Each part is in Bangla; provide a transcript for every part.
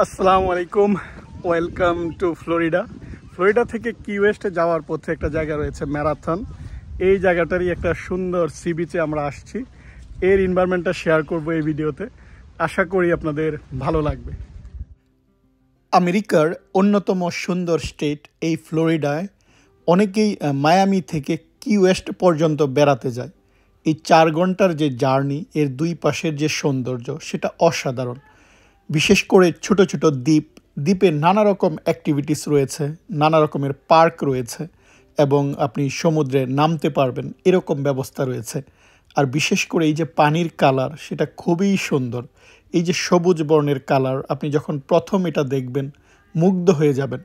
আসসালামু আলাইকুম, ওয়েলকাম টু ফ্লোরিডা। ফ্লোরিডা থেকে কি ওয়েস্টে যাওয়ার পথে একটা জায়গা রয়েছে ম্যারাথন। এই জায়গাটারই একটা সুন্দর সি বিচে আমরা আসছি। এর এনভায়রনমেন্টটা শেয়ার করব এই ভিডিওতে। আশা করি আপনাদের ভালো লাগবে। আমেরিকার অন্যতম সুন্দর স্টেট এই ফ্লোরিডায় অনেকেই মায়ামি থেকে কি ওয়েস্ট পর্যন্ত বেড়াতে যায়। এই 4 ঘন্টার যে জার্নি, এর দুই পাশের যে সৌন্দর্য সেটা অসাধারণ। বিশেষ করে ছোট ছোট দ্বীপে নানা রকম অ্যাক্টিভিটিস রয়েছে, নানা রকমের পার্ক রয়েছে এবং আপনি সমুদ্রে নামতে পারবেন এরকম ব্যবস্থা রয়েছে। আর বিশেষ করে এই যে পানির কালার, সেটা খুবই সুন্দর। এই যে সবুজ বর্ণের কালার, আপনি যখন প্রথম এটা দেখবেন মুগ্ধ হয়ে যাবেন।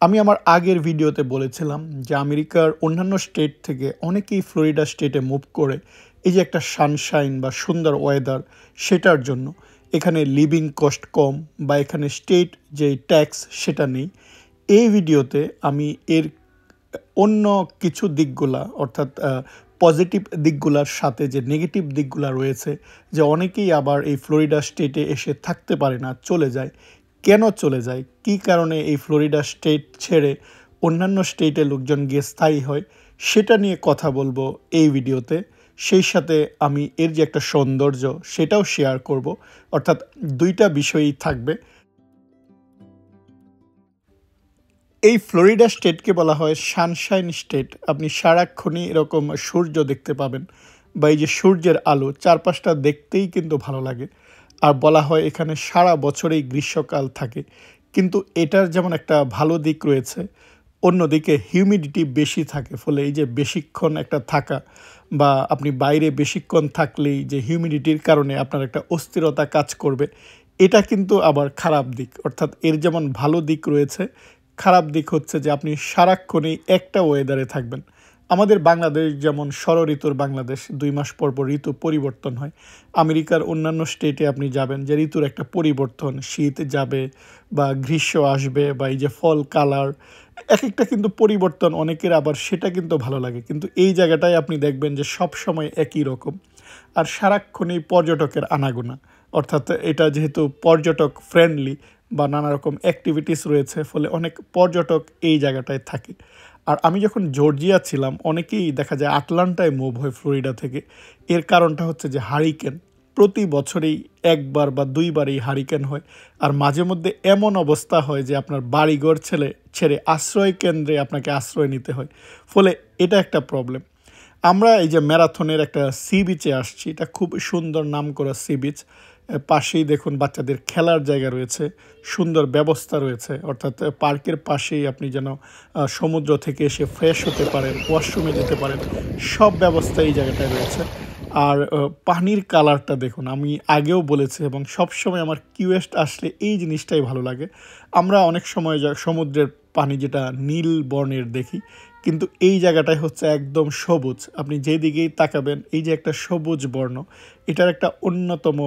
আমি আমার আগের ভিডিওতে বলেছিলাম যে আমেরিকার অন্যান্য স্টেট থেকে অনেকেই ফ্লোরিডা স্টেটে মুভ করে এই যে একটা সানশাইন বা সুন্দর ওয়েদার, সেটার জন্য। এখানে লিভিং কস্ট কম বা এখানে স্টেট যে ট্যাক্স সেটা নেই। এই ভিডিওতে আমি এর অন্য কিছু দিকগুলা, অর্থাৎ পজিটিভ দিকগুলার সাথে যে নেগেটিভ দিকগুলা রয়েছে, যে অনেকেই আবার এই ফ্লোরিডা স্টেটে এসে থাকতে পারে না, চলে যায়। কেন চলে যায়, কী কারণে এই ফ্লোরিডা স্টেট ছেড়ে অন্যান্য স্টেটে লোকজন গিয়ে স্থায়ী হয়, সেটা নিয়ে কথা বলবো এই ভিডিওতে। সেই সাথে আমি এর যে একটা সৌন্দর্য সেটাও শেয়ার করব, অর্থাৎ দুইটা বিষয়ই থাকবে। এই ফ্লোরিডা স্টেটকে বলা হয় সানশাইন স্টেট। আপনি সারাক্ষণই এরকম সূর্য দেখতে পাবেন, বা এই যে সূর্যের আলো চারপাশটা দেখতেই কিন্তু ভালো লাগে। আর বলা হয় এখানে সারা বছরেই গ্রীষ্মকাল থাকে। কিন্তু এটার যেমন একটা ভালো দিক রয়েছে, অন্যদিকে হিউমিডিটি বেশি থাকে, ফলে এই যে বেশিক্ষণ একটা থাকা বা আপনি বাইরে বেশিক্ষণ থাকলেই যে হিউমিডিটির কারণে আপনার একটা অস্থিরতা কাজ করবে, এটা কিন্তু আবার খারাপ দিক। অর্থাৎ এর যেমন ভালো দিক রয়েছে, খারাপ দিক হচ্ছে যে আপনি সারাক্ষণেই একটা ওয়েদারে থাকবেন। আমাদের বাংলাদেশ যেমন ষড়ঋতুর বাংলাদেশ, 2 মাস পর পর ঋতু পরিবর্তন হয়। আমেরিকার অন্যান্য স্টেটে আপনি যাবেন যে ঋতুর একটা পরিবর্তন, শীত যাবে বা গ্রীষ্ম আসবে, বা এই যে ফল কালার এক একটা কিন্তু পরিবর্তন, অনেকের আবার সেটা কিন্তু ভালো লাগে। কিন্তু এই জায়গাটায় আপনি দেখবেন যে সব সময় একই রকম, আর সারাক্ষণই পর্যটকের আনাগোনা। অর্থাৎ এটা যেহেতু পর্যটক ফ্রেন্ডলি বা নানা রকম অ্যাক্টিভিটিস রয়েছে, ফলে অনেক পর্যটক এই জায়গাটায় থাকে। আর আমি যখন জর্জিয়া ছিলাম, অনেকেই দেখা যায় আটলান্টায় মুভ হয় ফ্লোরিডা থেকে। এর কারণটা হচ্ছে যে হারিকেন প্রতি বছরেই একবার বা দুইবার এই হারিকেন হয়। আর মাঝে মধ্যে এমন অবস্থা হয় যে আপনার বাড়িঘর ছেড়ে আশ্রয় কেন্দ্রে আপনাকে আশ্রয় নিতে হয়, ফলে এটা একটা প্রবলেম। আমরা এই যে ম্যারাথনের একটা সি বিচে আসছি, এটা খুব সুন্দর নাম করা সি বিচ। পাশেই দেখুন বাচ্চাদের খেলার জায়গা রয়েছে, সুন্দর ব্যবস্থা রয়েছে। অর্থাৎ পার্কের পাশেই আপনি যেন সমুদ্র থেকে এসে ফ্রেশ হতে পারেন, ওয়াশরুমে যেতে পারেন, সব ব্যবস্থা এই জায়গাটায় রয়েছে। আর পানির কালারটা দেখুন, আমি আগেও বলেছি এবং সবসময় আমার কি ওয়েস্ট আসলে এই জিনিসটাই ভালো লাগে। আমরা অনেক সময় সমুদ্রের পানি যেটা নীল বর্ণের দেখি, কিন্তু এই জায়গাটায় হচ্ছে একদম সবুজ। আপনি যেদিকেই তাকাবেন এই যে একটা সবুজ বর্ণ, এটার একটা অন্যতম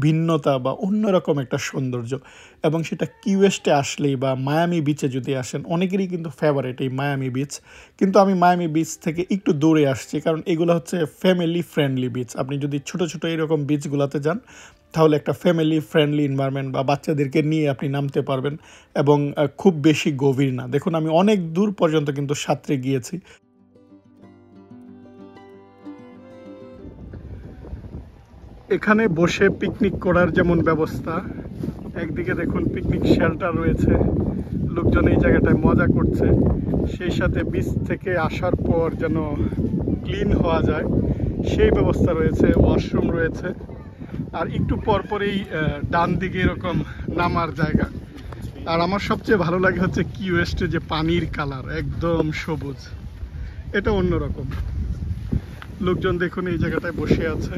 ভিন্নতা বা অন্যরকম একটা সৌন্দর্য। এবং সেটা কি ওয়েস্টে আসলেই বা মায়ামি বিচে যদি আসেন, অনেকেরই কিন্তু ফেভারিট এই মায়ামি বিচ। কিন্তু আমি মায়ামি বিচ থেকে একটু দূরে আসছি, কারণ এগুলো হচ্ছে ফ্যামিলি ফ্রেন্ডলি বিচ। আপনি যদি ছোট ছোট এরকম বিচগুলোতে যান, তাহলে একটা ফ্যামিলি ফ্রেন্ডলি এনভায়রনমেন্ট, বা বাচ্চাদেরকে নিয়ে আপনি নামতে পারবেন। এবং খুব বেশি গভীর না। দেখুন আমি অনেক দূর পর্যন্ত কিন্তু সাঁতরে গিয়েছি। এখানে বসে পিকনিক করার যেমন ব্যবস্থা, একদিকে দেখুন পিকনিক শেল্টার রয়েছে, লোকজন এই জায়গাটায় মজা করছে। সেই সাথে বিচ থেকে আসার পর যেন ক্লিন হওয়া যায় সেই ব্যবস্থা রয়েছে, ওয়াশরুম রয়েছে। আর একটু পরপরেই ডান দিকে এরকম নামার জায়গা। আর আমার সবচেয়ে ভালো লাগে হচ্ছে কি ওয়েস্টে যে পানির কালার একদম সবুজ, এটা অন্যরকম। লোকজন দেখুন এই জায়গাটায় বসে আছে।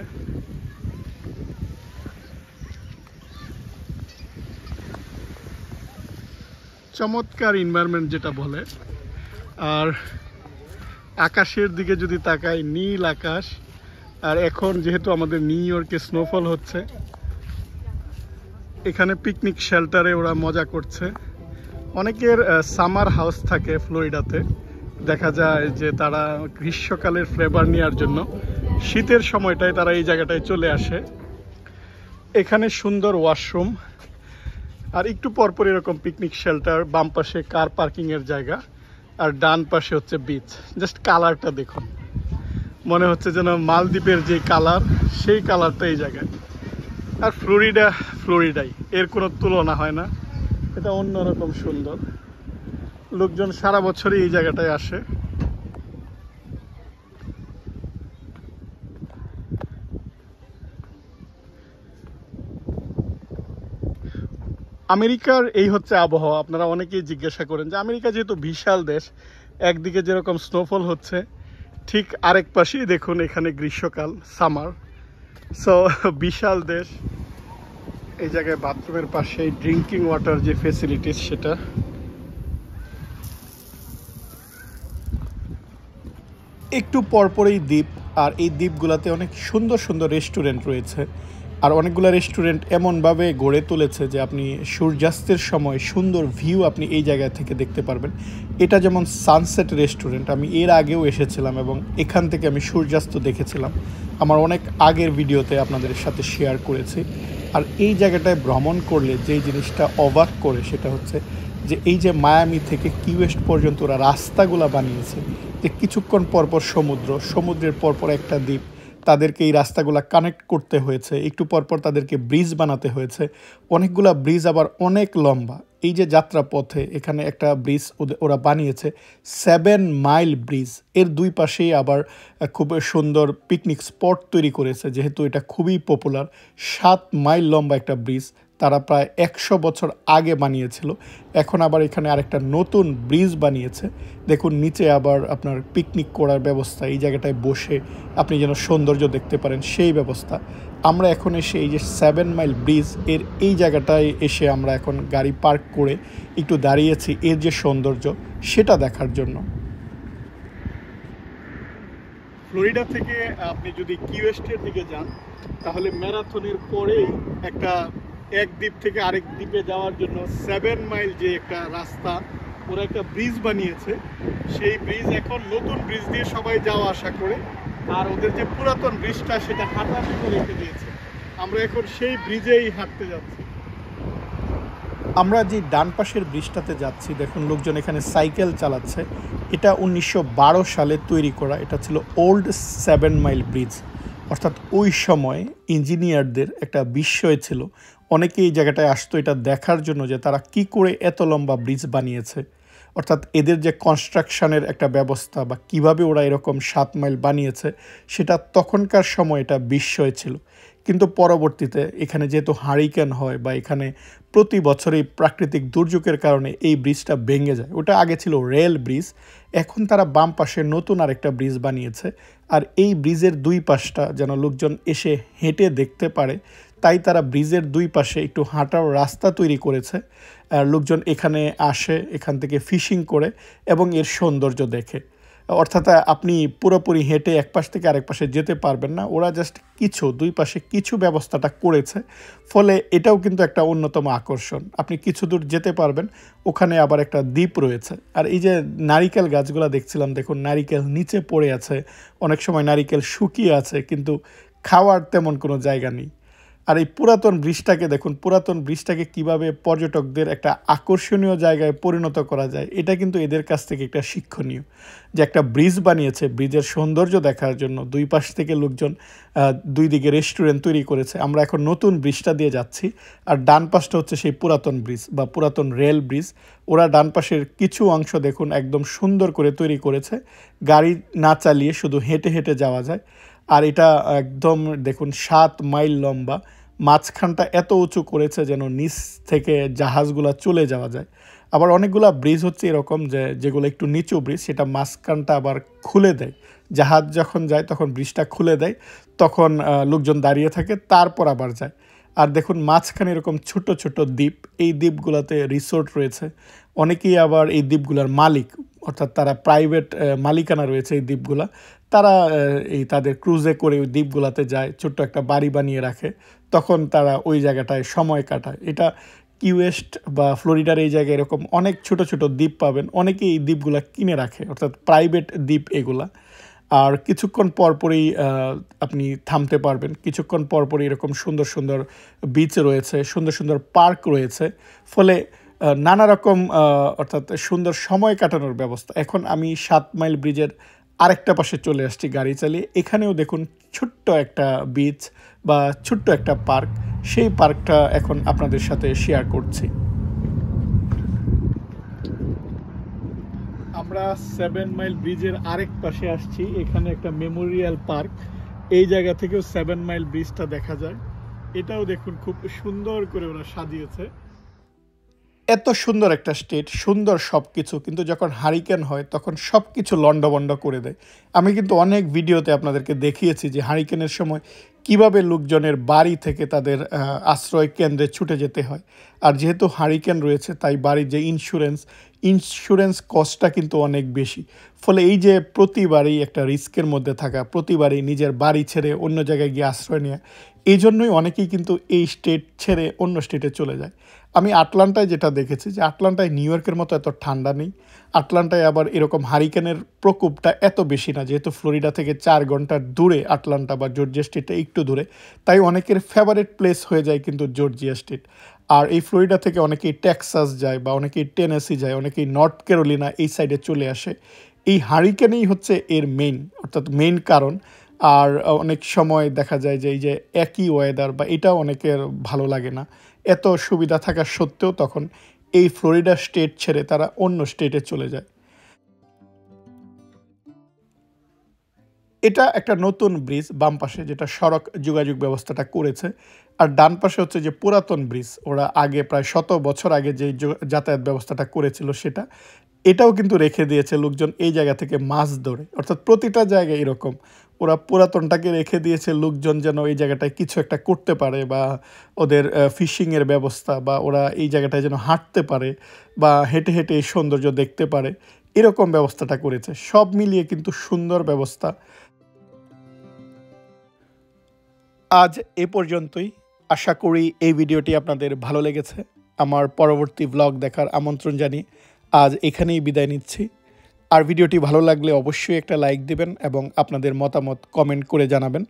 চমৎকার এনভায়রনমেন্ট যেটা বলে। আর আকাশের দিকে যদি তাকাই, নীল আকাশ। আর এখন যেহেতু আমাদের নিউ ইয়র্কে স্নোফল হচ্ছে, এখানে পিকনিক শেল্টারে ওরা মজা করছে। অনেকের সামার হাউস থাকে ফ্লোরিডাতে, দেখা যায় যে তারা গ্রীষ্মকালের ফ্লেভার নেওয়ার জন্য শীতের সময়টায় তারা এই জায়গাটায় চলে আসে। এখানে সুন্দর ওয়াশরুম, আর একটু পরপর এরকম পিকনিক শেল্টার, বাম পাশে কার পার্কিংয়ের জায়গা, আর ডান পাশে হচ্ছে বিচ। জাস্ট কালারটা দেখুন, মনে হচ্ছে যেন মালদ্বীপের যে কালার, সেই কালারটা এই জায়গায়। আর ফ্লোরিডাই, এর কোনো তুলনা হয় না। এটা অন্যরকম সুন্দর। লোকজন সারা বছরই এই জায়গাটায় আসে। আমেরিকার এই হচ্ছে আবহাওয়া। আপনারা অনেকেই জিজ্ঞাসা করেন যে আমেরিকা যেহেতু বিশাল দেশ, একদিকে যেরকম স্নোফল হচ্ছে, ঠিক আরেক পাশেই দেখুন এখানে গ্রীষ্মকাল, সামার। সো বিশাল দেশ। এই জায়গায় বাথরুমের পাশে ড্রিঙ্কিং ওয়াটার যে ফেসিলিটিস, সেটা। একটু পরপরেই দ্বীপ, আর এই দ্বীপগুলোতে অনেক সুন্দর সুন্দর রেস্টুরেন্ট রয়েছে। আর অনেকগুলো রেস্টুরেন্ট এমনভাবে গড়ে তুলেছে যে আপনি সূর্যাস্তের সময় সুন্দর ভিউ আপনি এই জায়গা থেকে দেখতে পারবেন। এটা যেমন সানসেট রেস্টুরেন্ট, আমি এর আগেও এসেছিলাম এবং এখান থেকে আমি সূর্যাস্ত দেখেছিলাম। আমার অনেক আগের ভিডিওতে আপনাদের সাথে শেয়ার করেছি। আর এই জায়গাটায় ভ্রমণ করলে যেই জিনিসটা অবাক করে সেটা হচ্ছে যে এই যে মায়ামি থেকে কি ওয়েস্ট পর্যন্ত ওরা রাস্তাগুলো বানিয়েছে, যে কিছুক্ষণ পরপর সমুদ্রের পরপর একটা দ্বীপ, তাদেরকে এই রাস্তাগুলো কানেক্ট করতে হয়েছে, একটু পরপর তাদেরকে ব্রিজ বানাতে হয়েছে। অনেকগুলা ব্রিজ আবার অনেক লম্বা। এই যে যাত্রা পথে এখানে একটা ব্রিজ ওরা বানিয়েছে, 7 মাইল ব্রিজ। এর দুই পাশেই আবার খুব সুন্দর পিকনিক স্পট তৈরি করেছে, যেহেতু এটা খুবই পপুলার। 7 মাইল লম্বা একটা ব্রিজ, তারা প্রায় 100 বছর আগে বানিয়েছিল। এখন আবার এখানে আরেকটা নতুন ব্রিজ বানিয়েছে। দেখুন নিচে আবার আপনার পিকনিক করার ব্যবস্থা, এই জায়গাটায় বসে আপনি যেন সৌন্দর্য দেখতে পারেন সেই ব্যবস্থা। আমরা এখন এসে এই যে 7 মাইল ব্রিজ এর এই জায়গাটায় এসে আমরা এখন গাড়ি পার্ক করে একটু দাঁড়িয়েছি এর যে সৌন্দর্য সেটা দেখার জন্য। ফ্লোরিডা থেকে আপনি যদি কি ওয়েস্টের দিকে যান, তাহলে ম্যারাথনের পরেই একটা এক দ্বীপ থেকে আরেক দ্বীপে যাওয়ার জন্য 7 মাইল যে একটা রাস্তা, ওরা একটা ব্রিজ বানিয়েছে। সেই ব্রিজ এখন নতুন ব্রিজ দিয়ে সবাই যাওয়া আসা করে, আর ওদের যে পুরাতন ব্রিজটা সেটা হাঁটাহাঁটি রেখে দিয়েছে। আমরা এখন সেই ব্রিজেই হাঁটতে যাচ্ছি। আমরা যে ডান পাশের ব্রিজটাতে যাচ্ছি, দেখুন লোকজন এখানে সাইকেল চালাচ্ছে। এটা 1912 সালে তৈরি করা, এটা ছিল ওল্ড 7 মাইল ব্রিজ। অর্থাৎ ওই সময় ইঞ্জিনিয়ারদের একটা বিস্ময় ছিল। অনেকে এই জায়গাটায় আসতো এটা দেখার জন্য যে তারা কি করে এত লম্বা ব্রিজ বানিয়েছে। অর্থাৎ এদের যে কনস্ট্রাকশনের একটা ব্যবস্থা বা কিভাবে ওরা এরকম 7 মাইল বানিয়েছে, সেটা তখনকার সময় এটা বিস্ময় ছিল। কিন্তু পরবর্তীতে এখানে যেহেতু হারিকেন হয় বা এখানে প্রতি বছরই প্রাকৃতিক দুর্যোগের কারণে এই ব্রিজটা ভেঙে যায়। ওটা আগে ছিল রেল ব্রিজ, এখন তারা বাম পাশে নতুন আরেকটা ব্রিজ বানিয়েছে। আর এই ব্রিজের দুই পাশটা যেন লোকজন এসে হেঁটে দেখতে পারে, তাই তারা ব্রিজের দুই পাশে একটু হাঁটার রাস্তা তৈরি করেছে। আর লোকজন এখানে আসে, এখান থেকে ফিশিং করে এবং এর সৌন্দর্য দেখে। অর্থাৎ আপনি পুরোপুরি হেঁটে এক পাশ থেকে আরেক পাশে যেতে পারবেন না, ওরা জাস্ট দুই পাশে কিছু ব্যবস্থাটা করেছে। ফলে এটাও কিন্তু একটা অন্যতম আকর্ষণ, আপনি কিছু দূর যেতে পারবেন, ওখানে আবার একটা দ্বীপ রয়েছে। আর এই যে নারিকেল গাছগুলো দেখছিলাম, দেখুন নারিকেল নিচে পড়ে আছে, অনেক সময় নারিকেল শুকিয়ে আছে, কিন্তু খাওয়ার তেমন কোনো জায়গা নেই। আর এই পুরাতন ব্রিজটাকে দেখুন, পুরাতন ব্রিজটাকে কিভাবে পর্যটকদের একটা আকর্ষণীয় জায়গায় পরিণত করা যায়, এটা কিন্তু এদের কাছ থেকে একটা শিক্ষণীয়। যে একটা ব্রিজ বানিয়েছে ব্রিজের সৌন্দর্য দেখার জন্য, দুই পাশ থেকে লোকজন দুই দিকে রেস্টুরেন্ট তৈরি করেছে। আমরা এখন নতুন ব্রিজটা দিয়ে যাচ্ছি, আর ডান পাশটা হচ্ছে সেই পুরাতন ব্রিজ বা পুরাতন রেল ব্রিজ। ওরা ডান পাশের কিছু অংশ দেখুন একদম সুন্দর করে তৈরি করেছে, গাড়ি না চালিয়ে শুধু হেঁটে হেঁটে যাওয়া যায়। আর এটা একদম দেখুন 7 মাইল লম্বা, মাঝখানটা এত উঁচু করেছে যেন নিচ থেকে জাহাজগুলো চলে যাওয়া যায়। আবার অনেকগুলো ব্রিজ হচ্ছে এরকম যেগুলো একটু নিচু ব্রিজ, সেটা মাঝখানটা আবার খুলে দেয়, জাহাজ যখন যায় তখন ব্রিজটা খুলে দেয়, তখন লোকজন দাঁড়িয়ে থাকে, তারপর আবার যায়। আর দেখুন মাঝখানে এরকম ছোট ছোট দ্বীপ, এই দ্বীপগুলোতে রিসোর্ট রয়েছে। অনেকেই আবার এই দ্বীপগুলোর মালিক, অর্থাৎ তারা প্রাইভেট মালিকানা রয়েছে এই দ্বীপগুলা। তারা এই তাদের ক্রুজে করে ওই দ্বীপগুলোতে যায়, ছোট্ট একটা বাড়ি বানিয়ে রাখে, তখন তারা ওই জায়গাটায় সময় কাটায়। এটা কি ওয়েস্ট বা ফ্লোরিডার এই জায়গায় এরকম অনেক ছোট ছোট দ্বীপ পাবেন, অনেকেই এই দ্বীপগুলা কিনে রাখে, অর্থাৎ প্রাইভেট দ্বীপ এগুলা। আর কিছুক্ষণ পরপরই আপনি থামতে পারবেন, কিছুক্ষণ পরপরই এরকম সুন্দর সুন্দর বিচ রয়েছে, সুন্দর সুন্দর পার্ক রয়েছে, ফলে নানা রকম অর্থাৎ সুন্দর সময় কাটানোর ব্যবস্থা। এখন আমি 7 মাইল ব্রিজের আরেকটা পাশে চলে আসছি গাড়ি চালিয়ে। এখানেও দেখুন ছোট্ট একটা বিচ বা ছোট্ট একটা পার্ক, সেই পার্কটা এখন আপনাদের সাথে শেয়ার করছি। আমরা 7 মাইল ব্রিজের আরেক পাশে আসছি, এখানে একটা মেমোরিয়াল পার্ক। এই জায়গা থেকেও 7 মাইল ব্রিজটা দেখা যায়। এটাও দেখুন খুব সুন্দর করে ওরা সাজিয়েছে। এত সুন্দর একটা স্টেট, সুন্দর সব কিছু, কিন্তু যখন হারিকেন হয় তখন সব কিছু লন্ডভন্ড করে দেয়। আমি কিন্তু অনেক ভিডিওতে আপনাদেরকে দেখিয়েছি যে হারিকেনের সময় কিভাবে লোকজনের বাড়ি থেকে তাদের আশ্রয় কেন্দ্রে ছুটে যেতে হয়। আর যেহেতু হারিকেন রয়েছে তাই বাড়ির যে ইন্স্যুরেন্স কস্টটা কিন্তু অনেক বেশি। ফলে এই যে প্রতিবারই একটা রিস্কের মধ্যে থাকা, প্রতিবারই নিজের বাড়ি ছেড়ে অন্য জায়গায় গিয়ে আশ্রয় নেওয়া, এই জন্যই অনেকেই কিন্তু এই স্টেট ছেড়ে অন্য স্টেটে চলে যায়। আমি আটলান্টায় যেটা দেখেছি যে আটলান্টায় নিউ ইয়র্কের মতো এত ঠান্ডা নেই, আটলান্টায় আবার এরকম হারিকেনের প্রকোপটা এত বেশি না, যেহেতু ফ্লোরিডা থেকে 4 ঘন্টার দূরে আটলান্টা বা জর্জিয়া স্টেটটা একটু দূরে, তাই অনেকের ফেভারিট প্লেস হয়ে যায় কিন্তু জর্জিয়া স্টেট। আর এই ফ্লোরিডা থেকে অনেকেই টেক্সাস যায় বা অনেকেই টেনেসি যায়, অনেকেই নর্থ ক্যারোলিনা এই সাইডে চলে আসে। এই হারিকেনই হচ্ছে এর মেইন, অর্থাৎ মেইন কারণ। আর অনেক সময় দেখা যায় যে এই যে একই ওয়েদার বা এটাও অনেকের ভালো লাগে না, এত সুবিধা থাকা সত্ত্বেও তখন এই ফ্লোরিডা স্টেট ছেড়ে তারা অন্য স্টেটে চলে যায়। এটা একটা নতুন ব্রিজ বাম পাশে, যেটা সড়ক যোগাযোগ ব্যবস্থাটা করেছে। আর ডান পাশে হচ্ছে যে পুরাতন ব্রিজ, ওরা আগে প্রায় 100 বছর আগে যে যাতায়াত ব্যবস্থাটা করেছিল সেটা, এটাও কিন্তু রেখে দিয়েছে লোকজন এই জায়গা থেকে মাছ ধরে। অর্থাৎ প্রতিটা জায়গায় এরকম ওরা পুরাতনটাকে রেখে দিয়েছে, লোকজন যেন এই জায়গাটায় কিছু একটা করতে পারে বা ওদের ফিশিংয়ের ব্যবস্থা, বা ওরা এই জায়গাটায় যেন হাঁটতে পারে বা হেঁটে হেঁটে এই সৌন্দর্য দেখতে পারে, এরকম ব্যবস্থাটা করেছে। সব মিলিয়ে কিন্তু সুন্দর ব্যবস্থা। আজ এ পর্যন্তই। আশা করি এই ভিডিওটি আপনাদের ভালো লেগেছে। আমার পরবর্তী ব্লগ দেখার আমন্ত্রণ জানিয়ে আজ এখানেই বিদায় নিচ্ছি। আর ভিডিওটি ভালো লাগলে অবশ্যই একটা লাইক দিবেন এবং আপনাদের মতামত কমেন্ট করে জানাবেন।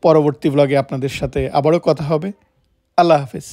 পরবর্তী ব্লগে আপনাদের সাথে আবারও কথা হবে। আল্লাহ হাফেজ।